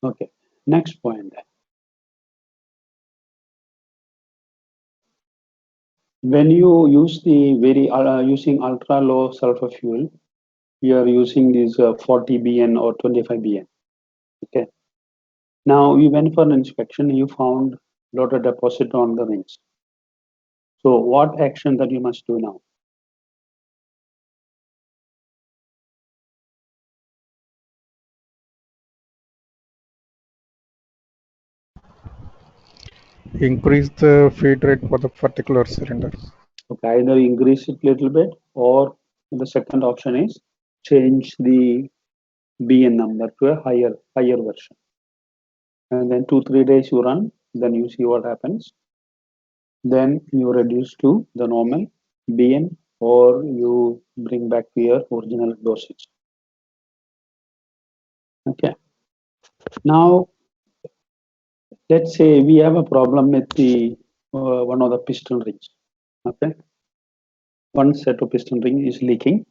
Okay, next point. When you use the using ultra low sulfur fuel, you are using this 40 BN or 25 BN. Okay. Now you went for an inspection, you found lot of deposit on the rings. So what action that you must do now? Increase the feed rate for the particular cylinder. Okay, either increase it little bit, or the second option is change the BN number to a higher version. And then 2-3 days you run, then you see what happens. Then you reduce to the normal BN, or you bring back to your original dosage. Okay. Now let's say we have a problem with the one of the piston rings. Okay. One set of piston ring is leaking.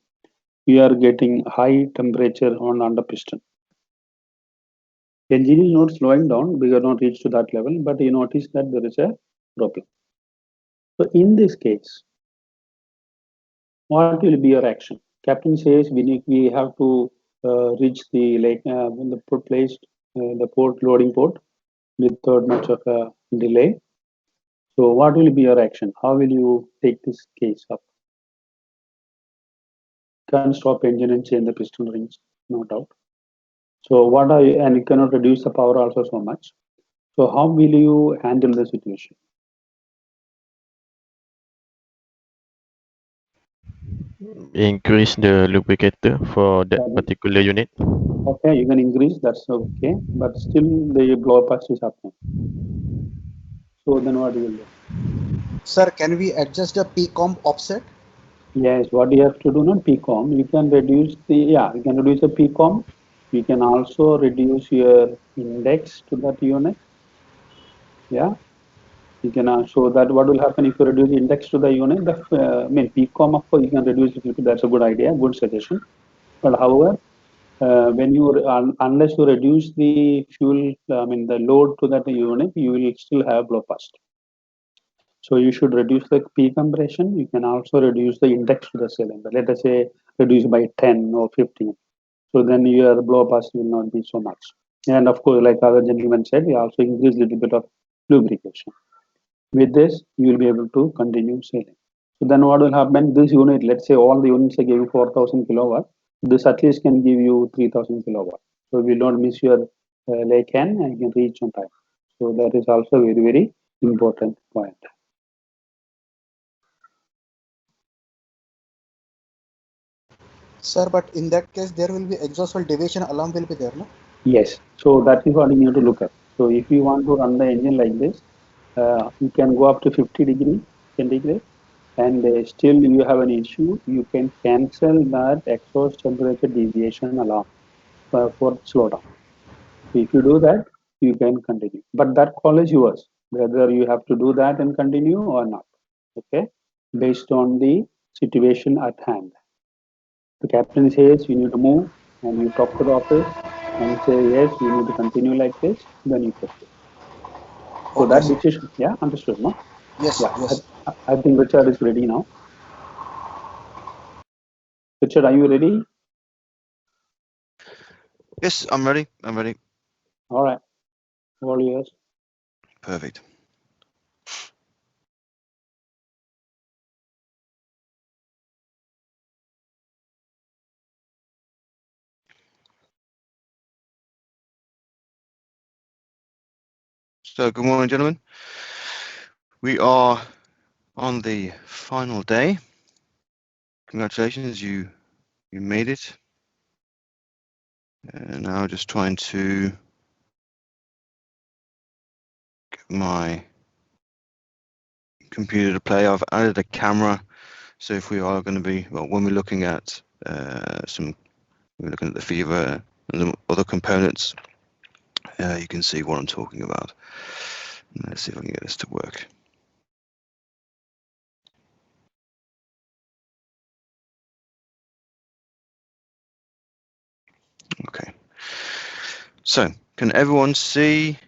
You are getting high temperature on under piston. Engine is not slowing down, we are not reached to that level, but you notice that there is a problem. So in this case, what will be your action? Captain says we have to reach the the port loading port without much of a delay. So what will be your action? How will you take this case up? Can't stop engine and change the piston rings, no doubt. So what are you, and you cannot reduce the power also so much. So how will you handle the situation? Increase the lubricator for that particular unit. Okay, you can increase, that's okay, but still the blow past is happening. So then what you will do? Sir, can we adjust the PCOM offset? Yes, what you have to do, not PCOM, you can reduce you can reduce the PCOM. You can also reduce your index to that unit. Yeah, you can show that what will happen if you reduce index to the unit. I mean, PCOM, of course, you can reduce it. That's a good idea, good suggestion. But however, when you unless you reduce the fuel, the load to that unit, you will still have blow past. So you should reduce the P compression. You can also reduce the index to the cylinder. Let us say reduce by 10 or 15. So then your blow past will not be so much. And of course, like other gentleman said, we also increase a little bit of lubrication. With this, you will be able to continue sailing. So then what will happen? This unit, let's say all the units are giving 4,000 kilowatt. This at least can give you 3,000 kilowatt. So we don't miss your lake can and you can reach on time. So that is also very, very important point. Sir, but in that case, there will be exhaust valve deviation alarm will be there, no? Yes. So that is what you need to look at. So if you want to run the engine like this, you can go up to 50 degree centigrade, and still you have an issue. You can cancel that exhaust temperature deviation alarm for slowdown. So if you do that, you can continue. But that call is yours, whether you have to do that and continue or not. Okay, based on the situation at hand. The captain says you need to move, and you talk to the office and say yes, you need to continue like this. Then you proceed. So Okay, that sir. decision, yeah, understood, no? Yes, Yeah, yes. I think Richard is ready now. Richard, are you ready? Yes, I'm ready. I'm ready. All right, all yours. Perfect. So, good morning, gentlemen. We are on the final day. Congratulations, you made it. And now just trying to get my computer to play. I've added a camera, so if we are going to be, well, when we're looking at we're looking at the FIVA and the other components, you can see what I'm talking about. Let's see if I can get this to work. Okay. So Can everyone see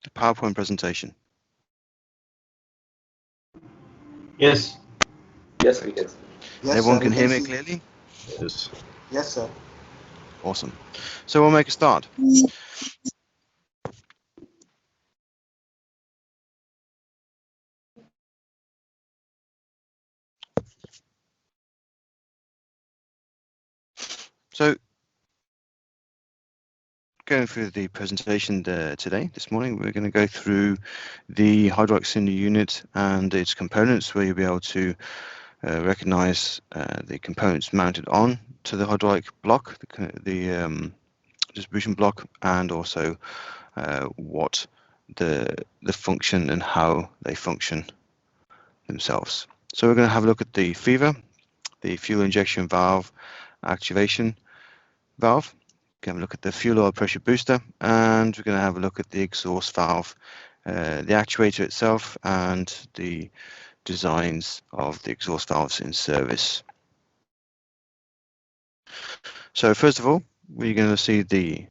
the PowerPoint presentation? Yes. Yes, we can. Yes, Everyone sir, can we hear me see. clearly? Yes. Yes, sir. Awesome. So we'll make a start. So going through the presentation today, this morning, we're going to go through the hydraulic cylinder unit and its components, where you'll be able to recognize the components mounted on to the hydraulic block, the distribution block, and also what the function and how they function themselves. So we're going to have a look at the FIVA, the fuel injection valve activation valve. We're going to look at the fuel oil pressure booster, and we're going to have a look at the exhaust valve, the actuator itself, and the designs of the exhaust valves in service. So first of all, we're going to see the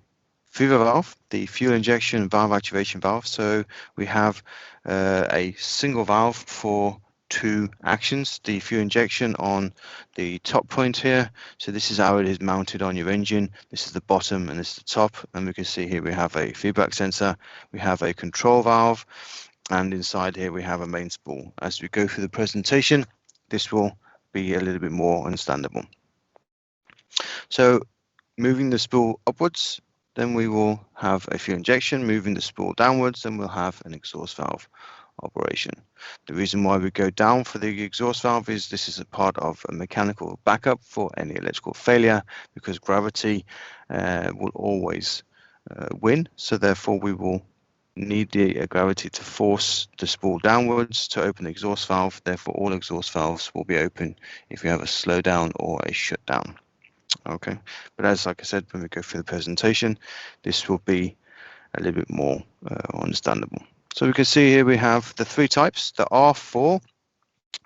FIVA valve, the fuel injection valve activation valve. So we have a single valve for two actions, the fuel injection on the top point here. So this is how it is mounted on your engine. This is the bottom and this is the top. And we can see here we have a feedback sensor, we have a control valve, and inside here we have a main spool. As we go through the presentation, this will be a little bit more understandable. So moving the spool upwards, then we will have a fuel injection. Moving the spool downwards, then we'll have an exhaust valve operation. The reason why we go down for the exhaust valve is this is a part of a mechanical backup for any electrical failure, because gravity will always win. So therefore we will need the gravity to force the spool downwards to open the exhaust valve. Therefore all exhaust valves will be open if you have a slowdown or a shutdown. Okay, but as like I said, when we go through the presentation, this will be a little bit more understandable. So we can see here we have the three types. There are four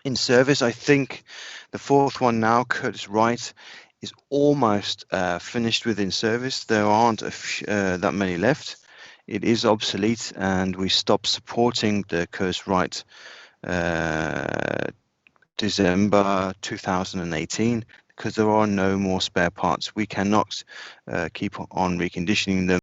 in service. I think the fourth one now, Curtis Wright, is almost finished with in service. There aren't that many left. It is obsolete, and we stopped supporting the Curtis Wright December 2018 because there are no more spare parts. We cannot keep on reconditioning them